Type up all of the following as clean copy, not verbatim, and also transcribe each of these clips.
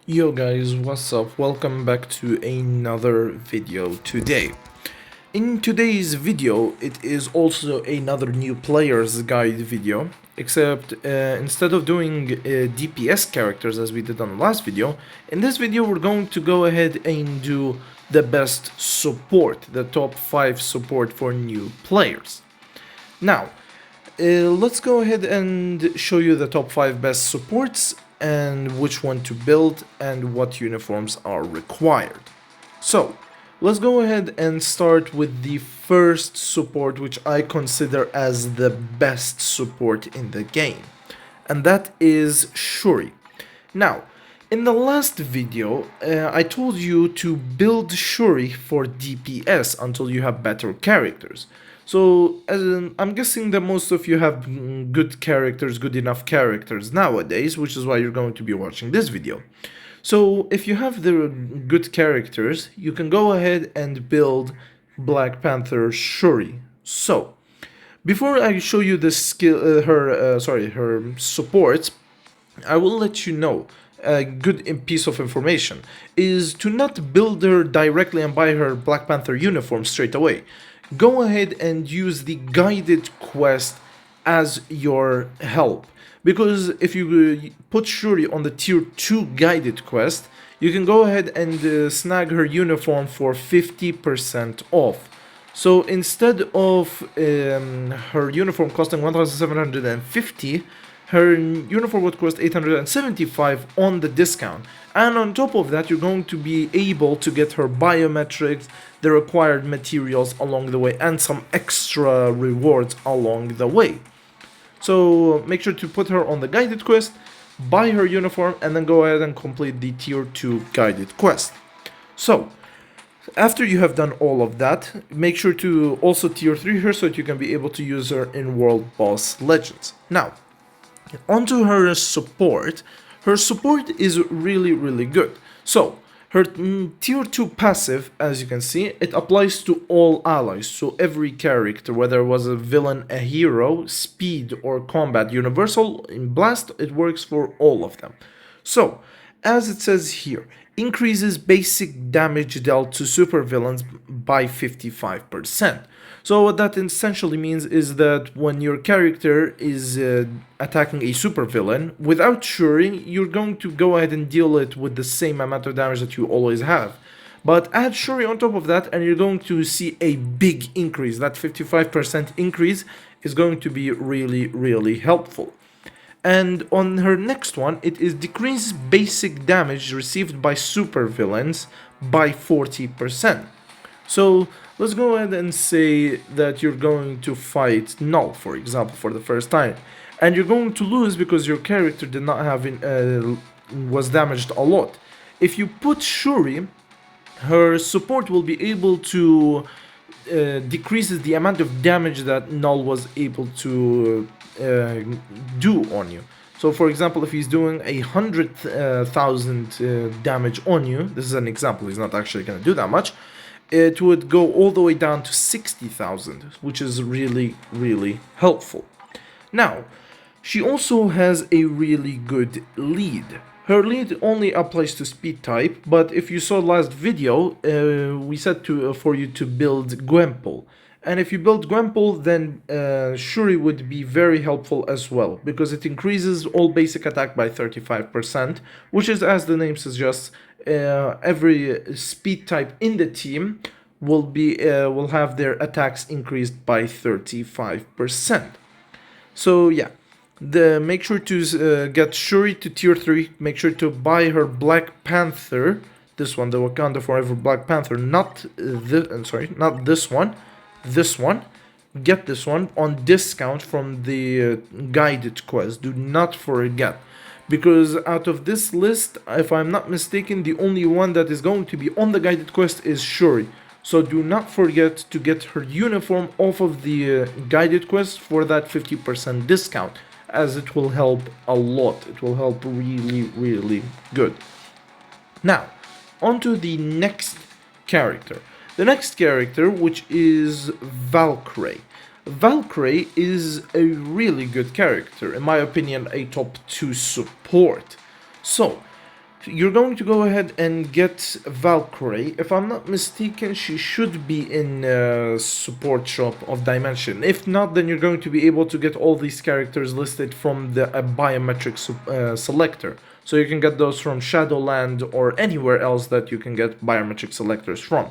Yo guys, what's up? Welcome back to another video today. In today's video, it is also another new player's guide video, except instead of doing DPS characters as we did on the last video, in this video we're going to go ahead and do the best support, the top 5 support for new players. Now, let's go ahead and show you the top 5 best supports and which one to build and what uniforms are required. So, let's go ahead and start with the first support which I consider as the best support in the game, and that is Shuri. Now, in the last video, I told you to build Shuri for DPS until you have better characters. So, I'm guessing that most of you have good characters, good enough characters nowadays, which is why you're going to be watching this video. So, if you have the good characters, you can go ahead and build Black Panther Shuri. So, before I show you the her supports, I will let you know a good piece of information is to not build her directly and buy her Black Panther uniform straight away. Go ahead and use the guided quest as your help, because if you put Shuri on the tier 2 guided quest, you can go ahead and snag her uniform for 50% off. So instead of her uniform costing 1750, her uniform would cost 875 on the discount, and on top of that you're going to be able to get her biometrics, the required materials along the way, and some extra rewards along the way. So make sure to put her on the guided quest, buy her uniform, and then go ahead and complete the tier 2 guided quest. So after you have done all of that, make sure to also tier 3 her so that you can be able to use her in World Boss Legends. Now, onto her support. Her support is really good. So, her tier 2 passive, as you can see, it applies to all allies. So every character, whether it was a villain, a hero, speed, or combat, universal, in blast, it works for all of them. So, as it says here, increases basic damage dealt to supervillains by 55%. So what that essentially means is that when your character is attacking a supervillain, without Shuri, you're going to go ahead and deal it with the same amount of damage that you always have. But add Shuri on top of that and you're going to see a big increase. That 55% increase is going to be really helpful. And on her next one, it is decrease basic damage received by supervillains by 40%. So let's go ahead and say that you're going to fight Null, for example, for the first time, and you're going to lose because your character did not have was damaged a lot. If you put Shuri, her support will be able to decreases the amount of damage that Null was able to do on you. So for example, if he's doing 100,000 damage on you, this is an example, he's not actually going to do that much, it would go all the way down to 60,000, which is really helpful. Now, she also has a really good lead. Her lead only applies to speed type, but if you saw last video, we said for you to build Gwempel. And if you build Gwempel, then Shuri would be very helpful as well, because it increases all basic attack by 35%, which is, as the name suggests, every speed type in the team will have their attacks increased by 35%. So yeah, make sure to get Shuri to tier 3. Make sure to buy her Black Panther, this one, the Wakanda Forever Black Panther, not this one. This one, get this one on discount from the guided quest. Do not forget, because out of this list, if I'm not mistaken, the only one that is going to be on the guided quest is Shuri. So do not forget to get her uniform off of the guided quest for that 50% discount, as it will help a lot. It will help really good. Now, onto the next character. The next character, which is Valkyrie. Valkyrie is a really good character, in my opinion, a top 2 support. So, you're going to go ahead and get Valkyrie. If I'm not mistaken, she should be in support shop of Dimension. If not, then you're going to be able to get all these characters listed from the biometric selector. So you can get those from Shadowland or anywhere else that you can get biometric selectors from.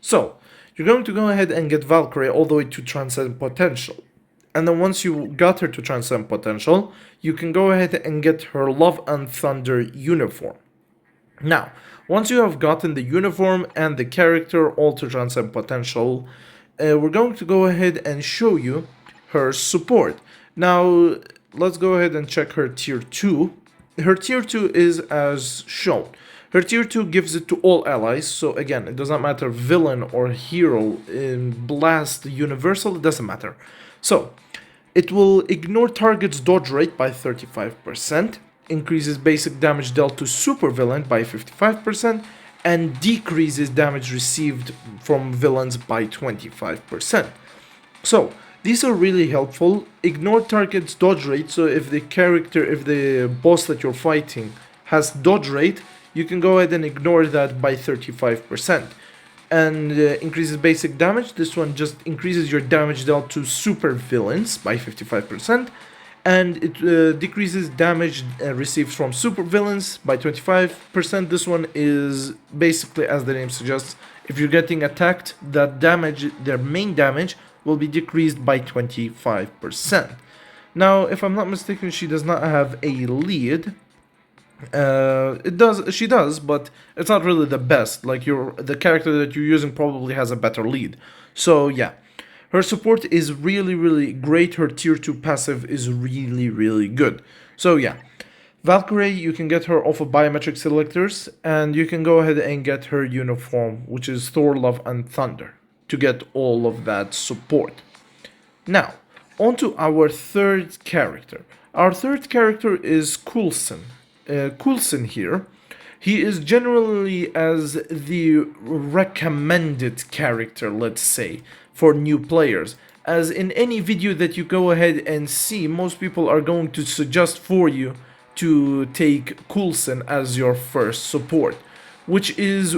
So you're going to go ahead and get Valkyrie all the way to Transcend Potential. And then once you got her to Transcend Potential, you can go ahead and get her Love and Thunder uniform. Now, once you have gotten the uniform and the character all to Transcend Potential, we're going to go ahead and show you her support. Now, let's go ahead and check her tier 2. Her tier 2 is as shown. Her tier 2 gives it to all allies, so again, it does not matter villain or hero, in Blast, Universal, it doesn't matter. So, it will ignore target's dodge rate by 35%, increases basic damage dealt to supervillain by 55%, and decreases damage received from villains by 25%. So, these are really helpful. Ignore target's dodge rate, so if the boss that you're fighting has dodge rate, you can go ahead and ignore that by 35%. And increases basic damage. This one just increases your damage dealt to super villains by 55%, and it decreases damage received from super villains by 25%. This one is basically, as the name suggests, if you're getting attacked, that damage, their main damage, will be decreased by 25%. Now, if I'm not mistaken, she does not have a lead. She does, but it's not really the best. Like the character that you're using probably has a better lead. So yeah, her support is really great. Her tier 2 passive is really good. So yeah, Valkyrie, you can get her off of biometric selectors, and you can go ahead and get her uniform, which is Thor, Love and Thunder, to get all of that support. Now, on to our third character. Our third character is Coulson. Coulson here, he is generally as the recommended character, let's say, for new players. As in any video that you go ahead and see, most people are going to suggest for you to take Coulson as your first support, which is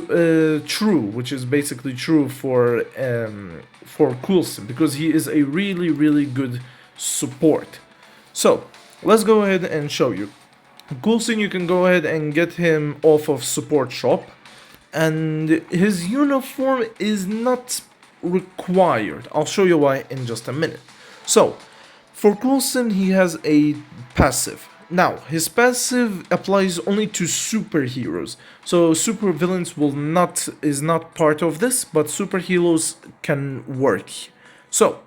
true, which is basically true for Coulson, because he is a really good support. So let's go ahead and show you. Coulson, you can go ahead and get him off of support shop, and his uniform is not required. I'll show you why in just a minute. So, for Coulson, he has a passive. Now, his passive applies only to superheroes. So, supervillains is not part of this, but superheroes can work. So,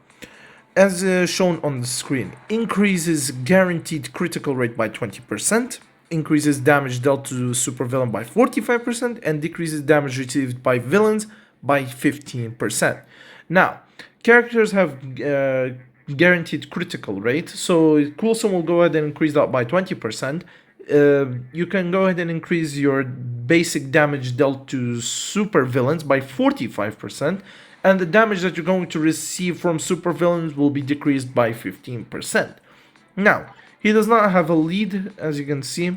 as shown on the screen, increases guaranteed critical rate by 20%, increases damage dealt to supervillain by 45%, and decreases damage received by villains by 15%. Now, characters have guaranteed critical rate, so Coulson will go ahead and increase that by 20%. You can go ahead and increase your basic damage dealt to supervillains by 45%. And the damage that you're going to receive from supervillains will be decreased by 15%. Now, he does not have a lead, as you can see.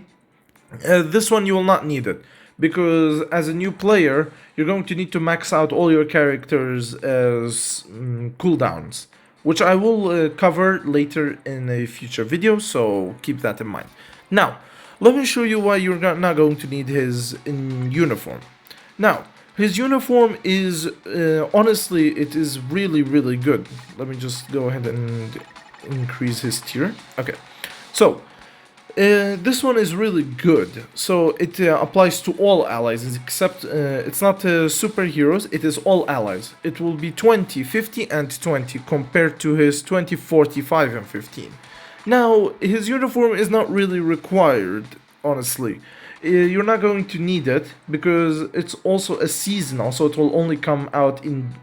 This one you will not need it, because as a new player, you're going to need to max out all your characters as cooldowns, which I will cover later in a future video, so keep that in mind. Now, let me show you why you're not going to need his uniform. Now, his uniform is, honestly, it is really good. Let me just go ahead and increase his tier. Okay, so this one is really good. So it applies to all allies, except it's not superheroes, it is all allies. It will be 20, 50, and 20 compared to his 20, 45, and 15. Now, his uniform is not really required, honestly. You're not going to need it because it's also a seasonal, so it will only come out in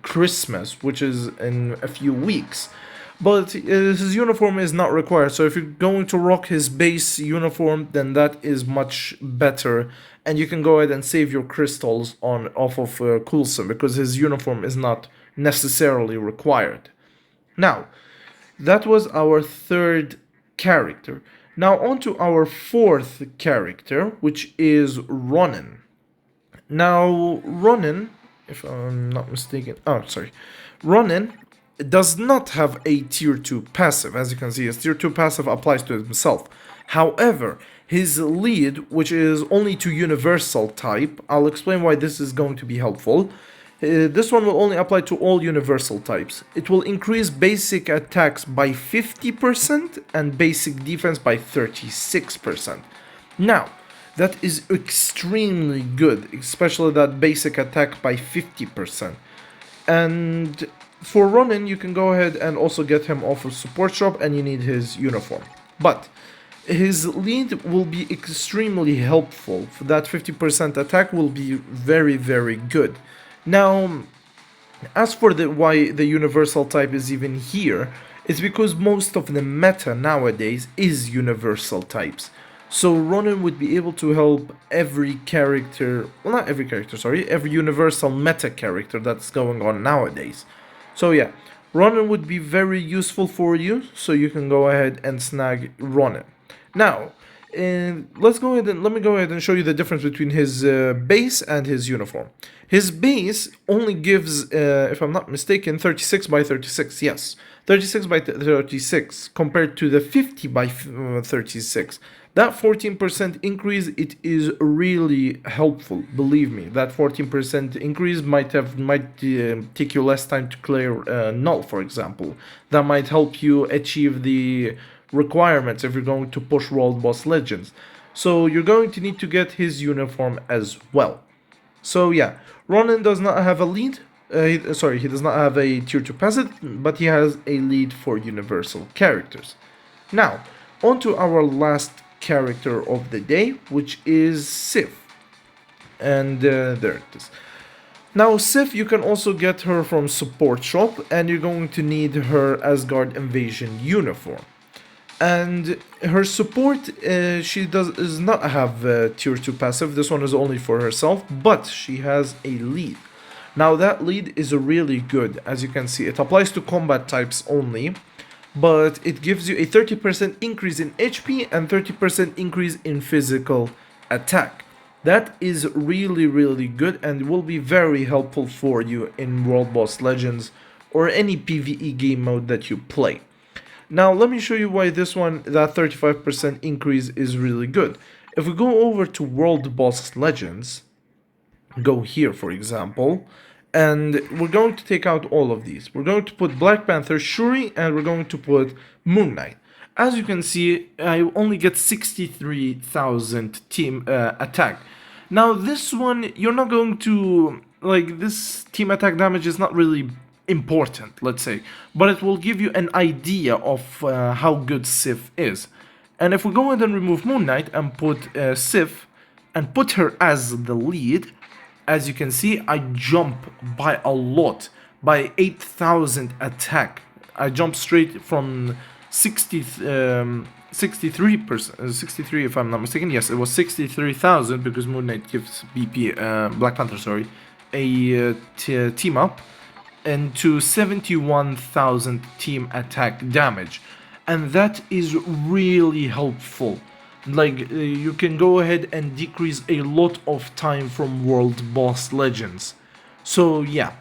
Christmas, which is in a few weeks. But his uniform is not required, so if you're going to rock his base uniform, then that is much better, and you can go ahead and save your crystals off of Coulson, because his uniform is not necessarily required. Now, that was our third character. Now on to our fourth character, which is Ronin. Now Ronin, if I'm not mistaken, Ronin does not have a tier 2 passive. As you can see, his tier 2 passive applies to himself. However, his lead, which is only to universal type, I'll explain why this is going to be helpful. This one will only apply to all universal types. It will increase basic attacks by 50% and basic defense by 36%. Now, that is extremely good, especially that basic attack by 50%. And for Ronin, you can go ahead and also get him off of support shop, and you need his uniform. But his lead will be extremely helpful. For that 50% attack will be very, very good. Now, as for why the universal type is even here, it's because most of the meta nowadays is universal types. So Ronin would be able to help every character, well, not every character, sorry, every universal meta character that's going on nowadays. So yeah, Ronin would be very useful for you, so you can go ahead and snag Ronin. Now, let me go ahead and show you the difference between his base and his uniform. His base only gives, if I'm not mistaken, 36 by 36, yes. 36 by 36 compared to the 50 by 36. That 14% increase, it is really helpful, believe me. That 14% increase might take you less time to clear null, for example. That might help you achieve the requirements if you're going to push World Boss Legends. So you're going to need to get his uniform as well. So yeah, Ronin does not have a lead. He does not have a tier 2 passive, but he has a lead for universal characters. Now, on to our last character of the day, which is Sif. And there it is. Now, Sif, you can also get her from support shop, and you're going to need her Asgard Invasion uniform. And her support, she does not have tier 2 passive. This one is only for herself, but she has a lead. Now that lead is really good. As you can see, it applies to combat types only, but it gives you a 30% increase in HP and 30% increase in physical attack. That is really, really good and will be very helpful for you in World Boss Legends or any PvE game mode that you play. Now let me show you why this one, that 35% increase, is really good. If we go over to World Boss Legends, go here for example, and we're going to take out all of these. We're going to put Black Panther, Shuri, and we're going to put Moon Knight. As you can see, I only get 63,000 team attack. Now this one, you're not going to, like, this team attack damage is not really important, let's say, but it will give you an idea of how good Sif is. And if we go ahead and remove Moon Knight and put Sif and put her as the lead, as you can see, I jump by a lot, by 8,000 attack. I jump straight from 63%, 63 if I'm not mistaken. Yes, it was 63,000 because Moon Knight gives Black Panther, sorry, a team up, and to 71,000 team attack damage. And that is really helpful. Like, you can go ahead and decrease a lot of time from World Boss Legends. So yeah,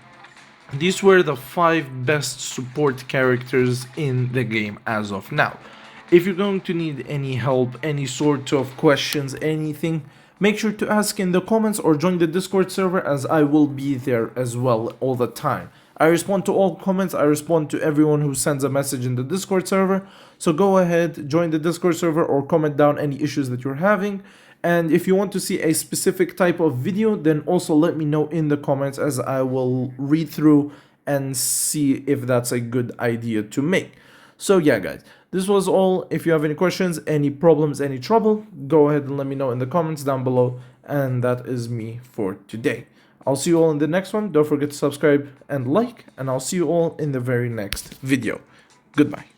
these were the 5 best support characters in the game as of now. If you're going to need any help, any sort of questions, anything, make sure to ask in the comments or join the Discord server, as I will be there as well all the time. I respond to all comments, I respond to everyone who sends a message in the Discord server, so go ahead, join the Discord server or comment down any issues that you're having. And if you want to see a specific type of video, then also let me know in the comments, as I will read through and see if that's a good idea to make. So yeah guys, this was all. If you have any questions, any problems, any trouble, go ahead and let me know in the comments down below. And that is me for today. I'll see you all in the next one. Don't forget to subscribe and like, and I'll see you all in the very next video. Goodbye.